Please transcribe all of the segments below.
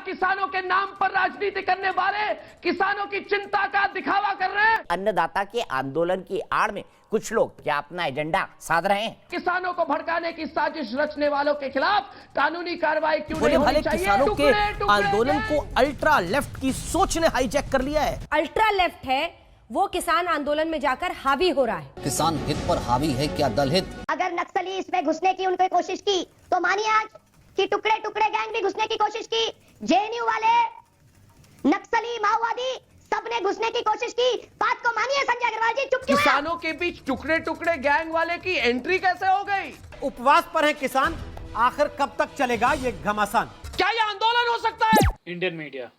किसानों के नाम पर राजनीति करने वाले किसानों की चिंता का दिखावा कर रहे हैं। अन्नदाता के आंदोलन की आड़ में कुछ लोग क्या अपना एजेंडा साध रहे हैं? किसानों को भड़काने की साजिश रचने वालों के खिलाफ कानूनी कार्रवाई क्यों नहीं भले होनी चाहिए? किसानों के टुकड़े आंदोलन को अल्ट्रा लेफ्ट की सोच ने हाईजैक कर लिया है। अल्ट्रा लेफ्ट है वो किसान आंदोलन में जाकर हावी हो रहा है। किसान हित पर हावी है क्या दल हित? अगर नक्सली इसमें घुसने की उनकी कोशिश की तो मानिए आज कि टुकड़े टुकड़े गैंग भी घुसने की कोशिश की, जेएनयू वाले, नक्सली, माओवादी सबने घुसने की कोशिश की। बात को मानिए संजय अग्रवाल जी, चुप क्यों हैं? किसानों के बीच टुकड़े टुकड़े गैंग वाले की एंट्री कैसे हो गई? उपवास पर है किसान, आखिर कब तक चलेगा ये घमासान? क्या ये आंदोलन हो सकता है? इंडियन मीडिया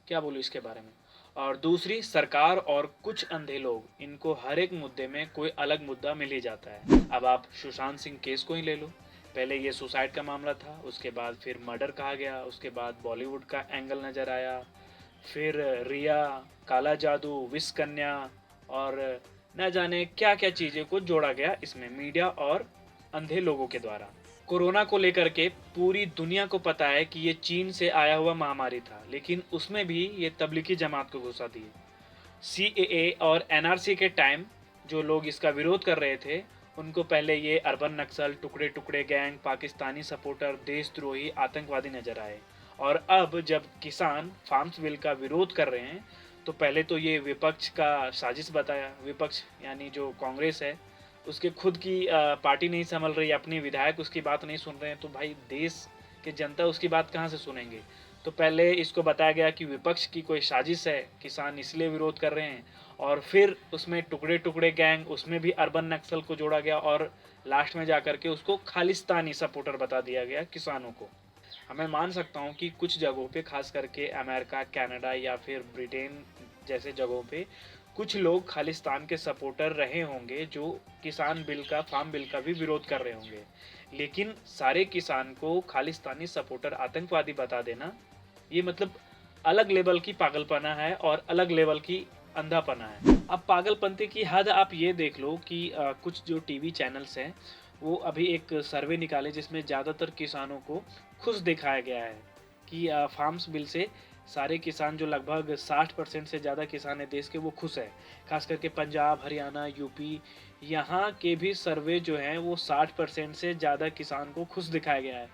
क्या बोलूं इसके बारे में। और दूसरी सरकार और कुछ अंधे लोग, इनको हर एक मुद्दे में कोई अलग मुद्दा मिल ही जाता है। अब आप सुशांत सिंह केस को ही ले लो, पहले ये सुसाइड का मामला था, उसके बाद फिर मर्डर कहा गया, उसके बाद बॉलीवुड का एंगल नज़र आया, फिर रिया, काला जादू, विष कन्या और न जाने क्या क्या चीज़ें को जोड़ा गया इसमें मीडिया और अंधे लोगों के द्वारा। कोरोना को लेकर के पूरी दुनिया को पता है कि ये चीन से आया हुआ महामारी था, लेकिन उसमें भी ये तबलीगी जमात को घुसा दिए। CAA और NRC के टाइम जो लोग इसका विरोध कर रहे थे, उनको पहले ये अर्बन नक्सल, टुकड़े टुकड़े गैंग, पाकिस्तानी सपोर्टर, देशद्रोही, आतंकवादी नजर आए। और अब जब किसान फार्म्स बिल का विरोध कर रहे हैं तो पहले तो ये विपक्ष का साजिश बताया। विपक्ष यानी जो कांग्रेस है, उसके खुद की पार्टी नहीं संभल रही, अपने विधायक उसकी बात नहीं सुन रहे हैं, तो भाई देश के जनता उसकी बात कहाँ से सुनेंगे। तो पहले इसको बताया गया कि विपक्ष की कोई साजिश है, किसान इसलिए विरोध कर रहे हैं, और फिर उसमें टुकड़े टुकड़े गैंग, उसमें भी अर्बन नक्सल को जोड़ा गया, और लास्ट में जाकर के उसको खालिस्तानी सपोर्टर बता दिया गया किसानों को। मैं मान सकता हूँ कि कुछ जगहों पे, खास करके अमेरिका, कनाडा या फिर ब्रिटेन जैसे जगहों पे, कुछ लोग खालिस्तान के सपोर्टर रहे होंगे जो किसान बिल का, फार्म बिल का भी विरोध कर रहे होंगे, लेकिन सारे किसान को खालिस्तानी सपोर्टर, आतंकवादी बता देना, ये मतलब अलग लेवल की पागलपना है और अलग लेवल की अंधापना है। अब पागलपंती की हद आप ये देख लो कि कुछ जो टीवी चैनल्स हैं वो अभी एक सर्वे निकाले जिसमें ज़्यादातर किसानों को खुश दिखाया गया है कि फार्म्स बिल से सारे किसान, जो लगभग 60% से ज़्यादा किसान है देश के, वो खुश है। खास करके पंजाब, हरियाणा, यूपी, यहाँ के भी सर्वे जो हैं वो 60% से ज़्यादा किसान को खुश दिखाया गया है।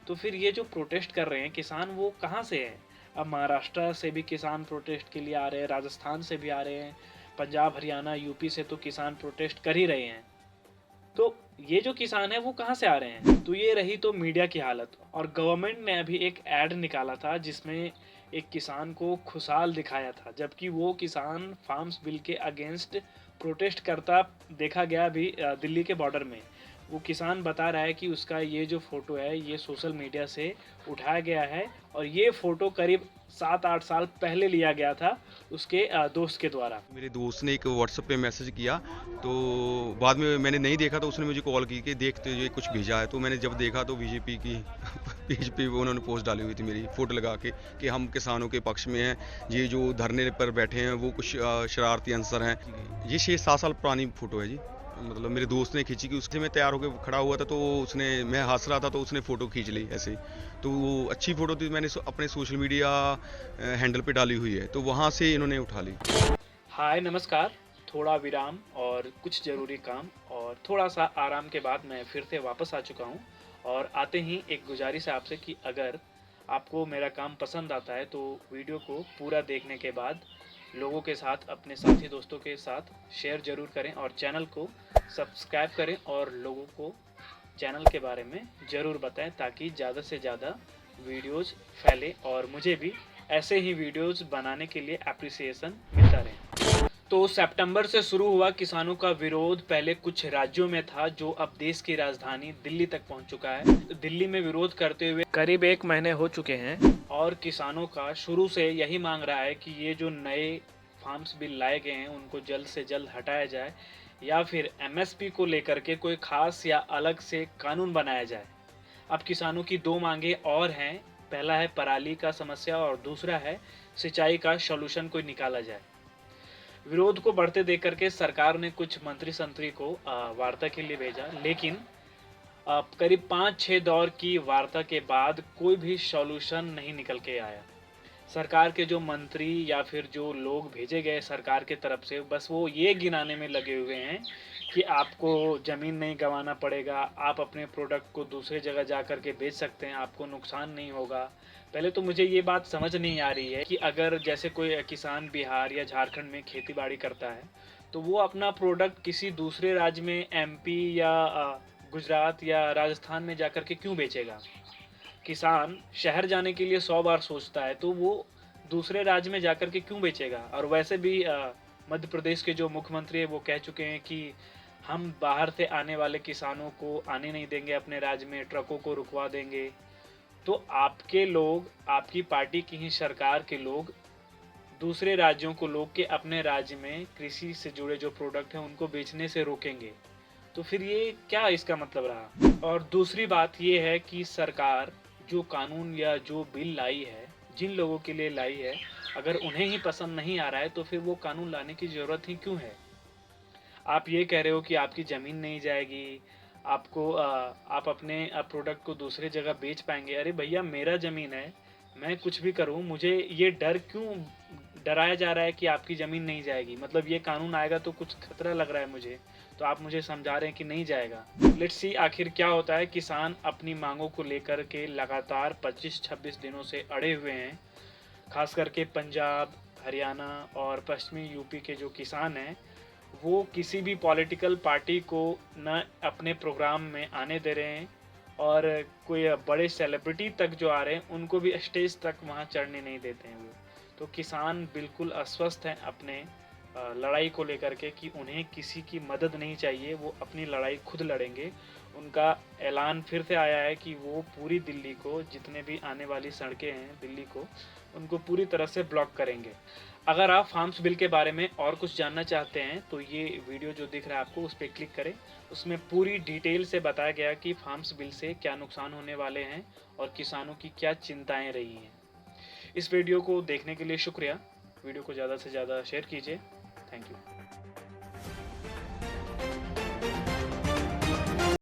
तो फिर ये जो प्रोटेस्ट कर रहे हैं किसान, वो कहाँ से हैं? अब महाराष्ट्र से भी किसान प्रोटेस्ट के लिए आ रहे हैं, राजस्थान से भी आ रहे हैं, पंजाब, हरियाणा, यूपी से तो किसान प्रोटेस्ट कर ही रहे हैं। तो ये जो किसान है वो कहाँ से आ रहे हैं? तो ये रही तो मीडिया की हालत। और गवर्नमेंट ने अभी एक ऐड निकाला था जिसमें एक किसान को खुशहाल दिखाया था, जबकि वो किसान फार्म्स बिल के अगेंस्ट प्रोटेस्ट करता देखा गया अभी दिल्ली के बॉर्डर में। वो किसान बता रहा है कि उसका ये जो फ़ोटो है ये सोशल मीडिया से उठाया गया है, और ये फ़ोटो करीब 7-8 साल पहले लिया गया था उसके दोस्त के द्वारा। मेरे दोस्त ने एक व्हाट्सएप पे मैसेज किया, तो बाद में मैंने नहीं देखा, तो उसने मुझे कॉल की कि देखते ये कुछ भेजा है। तो मैंने जब देखा तो बीजेपी की पेज पे उन्होंने पोस्ट डाली हुई थी मेरी फ़ोटो लगा के कि हम किसानों के पक्ष में हैं, ये जो धरने पर बैठे हैं वो कुछ शरारती अंसर हैं। ये 6-7 साल पुरानी फ़ोटो है जी, मतलब मेरे दोस्त ने खींची कि उससे मैं तैयार होकर खड़ा हुआ था, तो उसने, मैं हंस रहा था तो उसने फ़ोटो खींच ली ऐसे। तो वो अच्छी फ़ोटो थी, मैंने अपने सोशल मीडिया हैंडल पे डाली हुई है, तो वहाँ से इन्होंने उठा ली। हाय नमस्कार, थोड़ा विराम और कुछ ज़रूरी काम और थोड़ा सा आराम के बाद मैं फिर से वापस आ चुका हूँ। और आते ही एक गुजारिश है आपसे कि अगर आपको मेरा काम पसंद आता है तो वीडियो को पूरा देखने के बाद लोगों के साथ, अपने साथी दोस्तों के साथ शेयर ज़रूर करें, और चैनल को सब्सक्राइब करें और लोगों को चैनल के बारे में ज़रूर बताएं, ताकि ज़्यादा से ज़्यादा वीडियोज़ फैले और मुझे भी ऐसे ही वीडियोज़ बनाने के लिए एप्रिसिएशन मिलता रहे। तो सितंबर से शुरू हुआ किसानों का विरोध पहले कुछ राज्यों में था, जो अब देश की राजधानी दिल्ली तक पहुंच चुका है। दिल्ली में विरोध करते हुए करीब 1 महीने हो चुके हैं, और किसानों का शुरू से यही मांग रहा है कि ये जो नए फार्म्स बिल लाए गए हैं उनको जल्द से जल्द हटाया जाए, या फिर MSP को लेकर के कोई खास या अलग से कानून बनाया जाए। अब किसानों की 2 मांगे और हैं, पहला है पराली का समस्या और दूसरा है सिंचाई का सॉल्यूशन कोई निकाला जाए। विरोध को बढ़ते देख करके सरकार ने कुछ मंत्री संतरी को वार्ता के लिए भेजा, लेकिन करीब 5-6 दौर की वार्ता के बाद कोई भी सॉल्यूशन नहीं निकल के आया। सरकार के जो मंत्री या फिर जो लोग भेजे गए सरकार के तरफ से, बस वो ये गिनाने में लगे हुए हैं कि आपको ज़मीन नहीं गंवाना पड़ेगा, आप अपने प्रोडक्ट को दूसरे जगह जा कर के बेच सकते हैं, आपको नुकसान नहीं होगा। पहले तो मुझे ये बात समझ नहीं आ रही है कि अगर जैसे कोई किसान बिहार या झारखंड में खेती बाड़ी करता है तो वो अपना प्रोडक्ट किसी दूसरे राज्य में एमपी या गुजरात या राजस्थान में जाकर के क्यों बेचेगा। किसान शहर जाने के लिए 100 बार सोचता है तो वो दूसरे राज्य में जाकर के क्यों बेचेगा। और वैसे भी मध्य प्रदेश के जो मुख्यमंत्री है वो कह चुके हैं कि हम बाहर से आने वाले किसानों को आने नहीं देंगे अपने राज्य में, ट्रकों को रुकवा देंगे। तो आपके लोग, आपकी पार्टी की ही सरकार के लोग दूसरे राज्यों को लोग के अपने राज्य में कृषि से जुड़े जो प्रोडक्ट हैं उनको बेचने से रोकेंगे, तो फिर ये क्या इसका मतलब रहा। और दूसरी बात ये है कि सरकार जो कानून या जो बिल लाई है, जिन लोगों के लिए लाई है, अगर उन्हें ही पसंद नहीं आ रहा है तो फिर वो कानून लाने की ज़रूरत ही क्यों है। आप ये कह रहे हो कि आपकी ज़मीन नहीं जाएगी, आपको आप अपने प्रोडक्ट को दूसरे जगह बेच पाएंगे। अरे भैया, मेरा ज़मीन है, मैं कुछ भी करूं, मुझे ये डर क्यों डराया जा रहा है कि आपकी ज़मीन नहीं जाएगी। मतलब ये कानून आएगा तो कुछ खतरा लग रहा है मुझे, तो आप मुझे समझा रहे हैं कि नहीं जाएगा। लेट्स सी आखिर क्या होता है। किसान अपनी मांगों को लेकर के लगातार 25-26 दिनों से अड़े हुए हैं। खास करके पंजाब, हरियाणा और पश्चिमी यूपी के जो किसान हैं वो किसी भी पॉलिटिकल पार्टी को न अपने प्रोग्राम में आने दे रहे हैं, और कोई बड़े सेलिब्रिटी तक जो आ रहे हैं उनको भी स्टेज तक वहाँ चढ़ने नहीं देते हैं वो। तो किसान बिल्कुल अस्वस्थ हैं अपने लड़ाई को लेकर के कि उन्हें किसी की मदद नहीं चाहिए, वो अपनी लड़ाई खुद लड़ेंगे। उनका ऐलान फिर से आया है कि वो पूरी दिल्ली को, जितने भी आने वाली सड़कें हैं दिल्ली को, उनको पूरी तरह से ब्लॉक करेंगे। अगर आप फार्म्स बिल के बारे में और कुछ जानना चाहते हैं तो ये वीडियो जो दिख रहा है आपको, उस पर क्लिक करें। उसमें पूरी डिटेल से बताया गया कि फार्म्स बिल से क्या नुकसान होने वाले हैं और किसानों की क्या चिंताएं रही हैं। इस वीडियो को देखने के लिए शुक्रिया। वीडियो को ज़्यादा से ज़्यादा शेयर कीजिए। Thank you.